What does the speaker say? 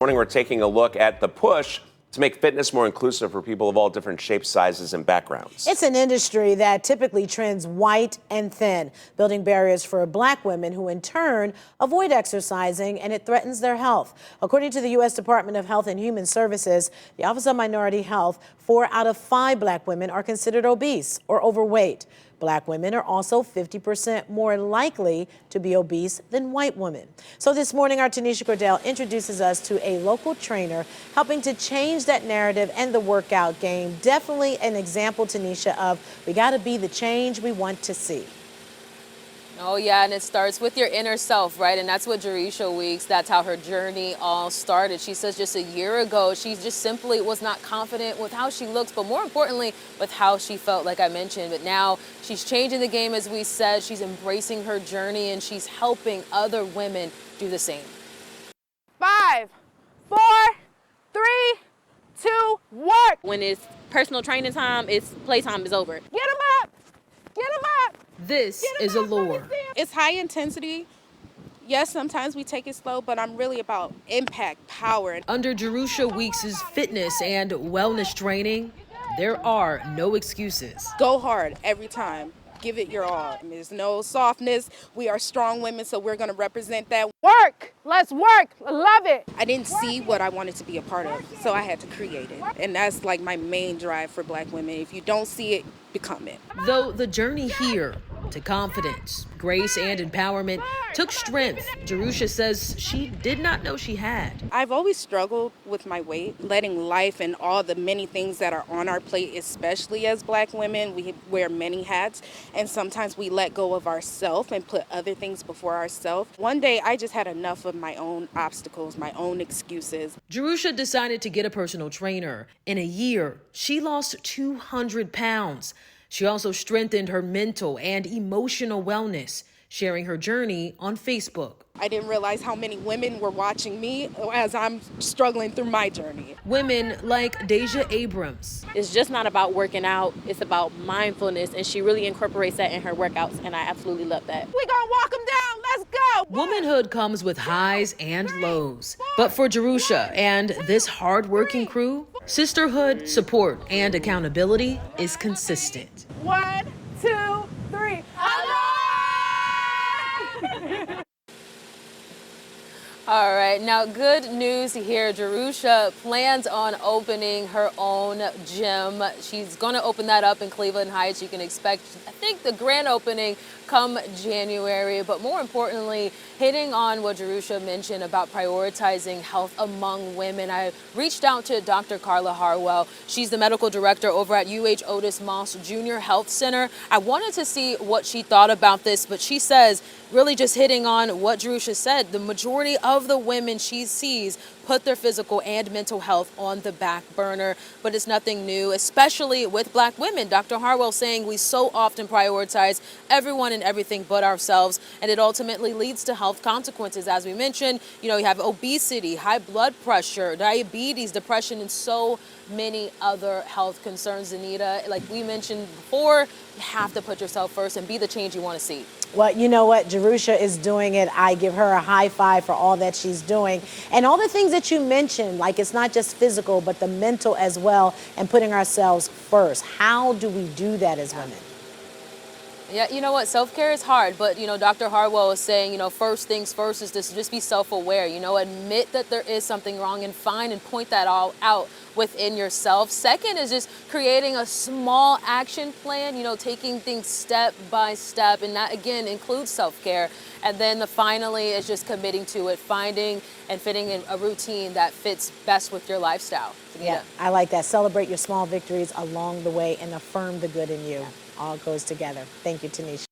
Morning, we're taking a look at the push to make fitness more inclusive for people of all different shapes, sizes, and backgrounds. It's an industry that typically trends white and thin, building barriers for Black women who in turn avoid exercising, and it threatens their health. According to the U.S. Department of Health and Human Services, the Office of Minority Health, 4 out of 5 Black women are considered obese or overweight. Black women are also 50% more likely to be obese than white women. So this morning, our Tanisha Cordell introduces us to a local trainer helping to change that narrative and the workout game. Definitely an example, Tanisha, of we got to be the change we want to see. Oh, yeah, and it starts with your inner self, right? And that's what Jarusha Weeks, that's how her journey all started. She says just a year ago, she just simply was not confident with how she looks, but more importantly, with how she felt, like I mentioned. But now she's changing the game, as we said. She's embracing her journey, and she's helping other women do the same. 5, 4, 3, 2, work. When it's personal training time, it's playtime is over. Get them up. Get them up. This is Allure. It's high intensity. Yes, sometimes we take it slow, but I'm really about impact, power. Under Jarusha Weeks' fitness and wellness training, there are no excuses. Go hard every time. Give it your all. There's no softness. We are strong women, so we're going to represent that. Work. Let's work. I love it. I didn't see what I wanted to be a part of, so I had to create it. And that's like my main drive for Black women. If you don't see it, become it. Though the journey here to confidence, grace, and empowerment took strength, Jarusha says she did not know she had. I've always struggled with my weight, letting life and all the many things that are on our plate, especially as Black women. We wear many hats, and sometimes we let go of ourselves and put other things before ourselves. One day, I just had enough of my own obstacles, my own excuses. Jarusha decided to get a personal trainer. In a year, she lost 200 pounds. She also strengthened her mental and emotional wellness, sharing her journey on Facebook. I didn't realize how many women were watching me as I'm struggling through my journey. Women like Deja Abrams. It's just not about working out, it's about mindfulness, and she really incorporates that in her workouts, and I absolutely love that. We gonna walk them down. Let's go. Womanhood comes with highs and lows. But for Jarusha and this hard-working crew, sisterhood, support, and accountability is consistent. 1, 2, 3. All right, now good news here. Jarusha plans on opening her own gym. She's going to open that up in Cleveland Heights. You can expect, I think, the grand opening come January, but more importantly, hitting on what Jarusha mentioned about prioritizing health among women. I reached out to Dr. Carla Harwell. She's the medical director over at UH Otis Moss Junior Health Center. I wanted to see what she thought about this, but she says, really just hitting on what Jarusha said, the majority of the women she sees put their physical and mental health on the back burner, but it's nothing new, especially with Black women. Dr. Harwell saying we so often prioritize everyone and everything but ourselves, and it ultimately leads to health consequences. As we mentioned, you have obesity, high blood pressure, diabetes, depression, and so many other health concerns, Anita. Like we mentioned before, you have to put yourself first and be the change you want to see. Well, you know what? Jerusha is doing it. I give her a high five for all that she's doing. And all the things that you mentioned, like it's not just physical, but the mental as well, and putting ourselves first. How do we do that as women? Yeah, you know what? Self-care is hard, but, Dr. Harwell is saying, first things first is to just be self-aware, admit that there is something wrong and find and point that all out within yourself. Second is just creating a small action plan, taking things step by step, and that, again, includes self-care. And then finally is just committing to it, finding and fitting in a routine that fits best with your lifestyle. Yeah, I like that. Celebrate your small victories along the way and affirm the good in you. All goes together. Thank you, Tanisha.